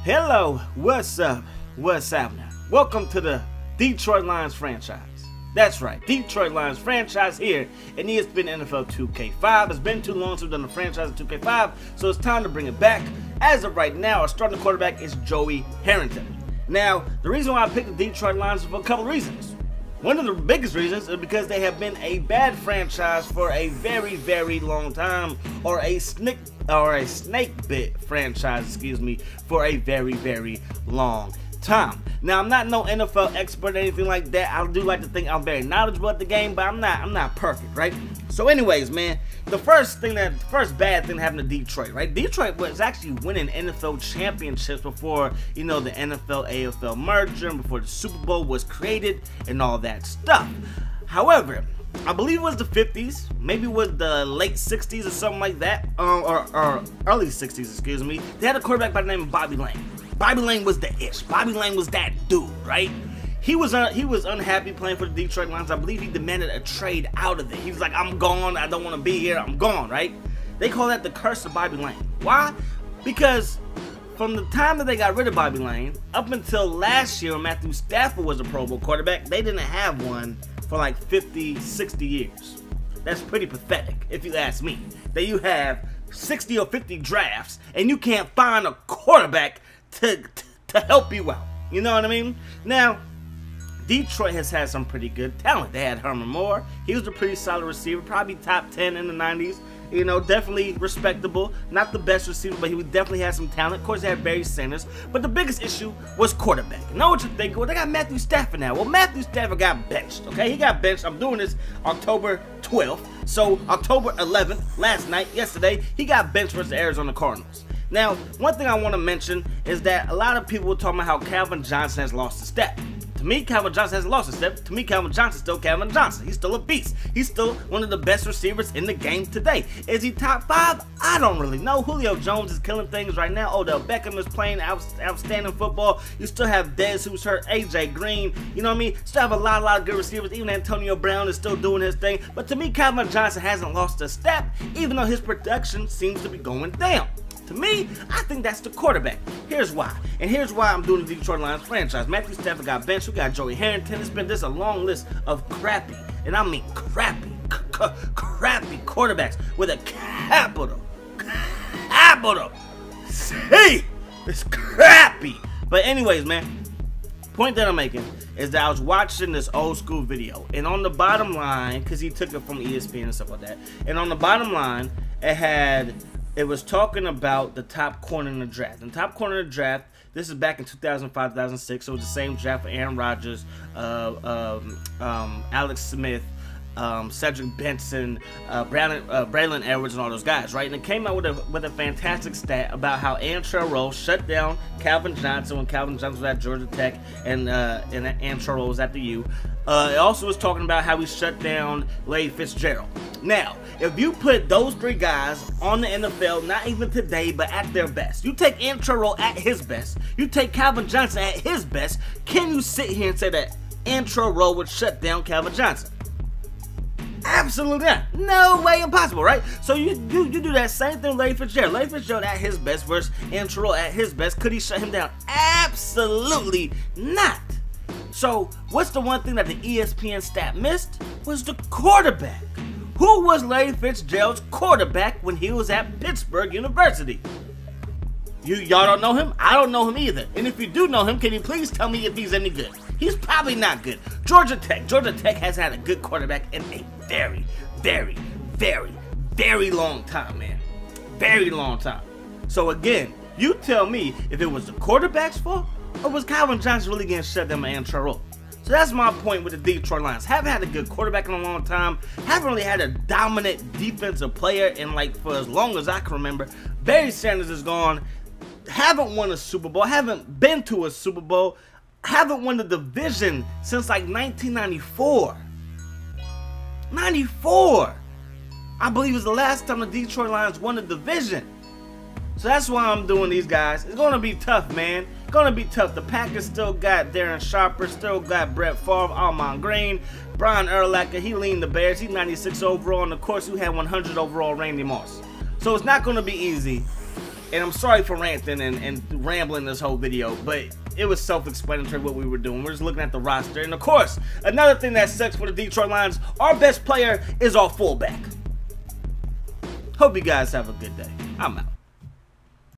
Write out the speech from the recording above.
Hello, what's up? What's happening? Welcome to the Detroit Lions franchise. That's right, Detroit Lions franchise here in ESPN NFL 2K5. It's been too long since we've done the franchise in 2K5, so it's time to bring it back. As of right now, our starting quarterback is Joey Harrington. Now, the reason why I picked the Detroit Lions is for a couple of reasons. One of the biggest reasons is because they have been a bad franchise for a very, very long time, or a snake bit franchise, for a very, very long time. Now, I'm not no NFL expert or anything like that. I do like to think I'm very knowledgeable at the game, but I'm not perfect, right? So anyways, man, the first bad thing that happened to Detroit, right? Detroit was actually winning NFL championships before, the NFL AFL merger and before the Super Bowl was created and all that stuff. However, I believe it was the 50s, maybe it was the late 60s or something like that, or early 60s, excuse me. They had a quarterback by the name of Bobby Lane. Bobby Lane was the ish. Bobby Lane was that dude, right? He was unhappy playing for the Detroit Lions. I believe he demanded a trade out of it. He was like, I'm gone. I don't want to be here. I'm gone, right? They call that the curse of Bobby Lane. Why? Because from the time that they got rid of Bobby Lane up until last year when Matthew Stafford was a Pro Bowl quarterback, they didn't have one for like 50, 60 years. That's pretty pathetic, if you ask me. That you have 60 or 50 drafts and you can't find a quarterback to help you out. You know what I mean? Now, Detroit has had some pretty good talent. They had Herman Moore. He was a pretty solid receiver, probably top 10 in the 90s. Definitely respectable. Not the best receiver, but he definitely had some talent. Of course, they had Barry Sanders. But the biggest issue was quarterback. You know what you're thinking? Well, they got Matthew Stafford now. Well, Matthew Stafford got benched, okay? He got benched. I'm doing this October 12th. So, October 11th, yesterday, he got benched versus the Arizona Cardinals. Now, one thing I want to mention is that a lot of people were talking about how Calvin Johnson has lost a step. To me, Calvin Johnson hasn't lost a step. To me, Calvin Johnson's still Calvin Johnson. He's still a beast. He's still one of the best receivers in the game today. Is he top 5? I don't really know. Julio Jones is killing things right now. Odell Beckham is playing outstanding football. You still have Dez, who's hurt. AJ Green. You know what I mean? Still have a lot of good receivers. Even Antonio Brown is still doing his thing. But to me, Calvin Johnson hasn't lost a step, even though his production seems to be going down. To me, I think that's the quarterback. Here's why. And here's why I'm doing the Detroit Lions franchise. Matthew Stafford got benched. We got Joey Harrington. It's been this a long list of crappy, and I mean crappy quarterbacks with a capital C. It's crappy. But anyways, man, point that I'm making is that I was watching this old school video, and on the bottom line, because he took it from ESPN and stuff like that, and on the bottom line, it was talking about the top corner in the draft. And top corner in the draft, this is back in 2005, 2006, so it was the same draft for Aaron Rodgers, Alex Smith, Cedric Benson, Braylon Edwards, and all those guys, right? And it came out with a fantastic stat about how Antrell Roll shut down Calvin Johnson when Calvin Johnson was at Georgia Tech and Antrell Roll was at the U. It also was talking about how he shut down Larry Fitzgerald. Now, if you put those three guys on the NFL, not even today, but at their best, you take Antrell Roll at his best, you take Calvin Johnson at his best, can you sit here and say that Antrell Roll would shut down Calvin Johnson? Absolutely not. No way impossible, right? So you do that same thing with Larry Fitzgerald. Larry Fitzgerald at his best versus Antrell Roll at his best. Could he shut him down? Absolutely not. So what's the one thing that the ESPN stat missed? Was the quarterback. Who was Larry Fitzgerald's quarterback when he was at Pittsburgh University? Y'all don't know him? I don't know him either. And if you do know him, can you please tell me if he's any good? He's probably not good. Georgia Tech has had a good quarterback in a very, very, very, very long time, man. Very long time. So again, you tell me if it was the quarterback's fault or was Calvin Johnson really getting shut down by Antrell Roll? So that's my point with the Detroit Lions. Haven't had a good quarterback in a long time. Haven't really had a dominant defensive player in for as long as I can remember. Barry Sanders is gone. Haven't won a Super Bowl. Haven't been to a Super Bowl. Haven't won the division since 1994. 94! I believe is the last time the Detroit Lions won the division. So that's why I'm doing these guys. It's going to be tough, man. It's going to be tough. The Packers still got Darren Sharper, still got Brett Favre, Almon Green, Brian Urlacher. He leaned the Bears. He's 96 overall. And of course, you had 100 overall Randy Moss. So it's not going to be easy. And I'm sorry for ranting and rambling this whole video, but it was self-explanatory what we were doing. We're just looking at the roster. And of course, another thing that sucks for the Detroit Lions, our best player is our fullback. Hope you guys have a good day. I'm out.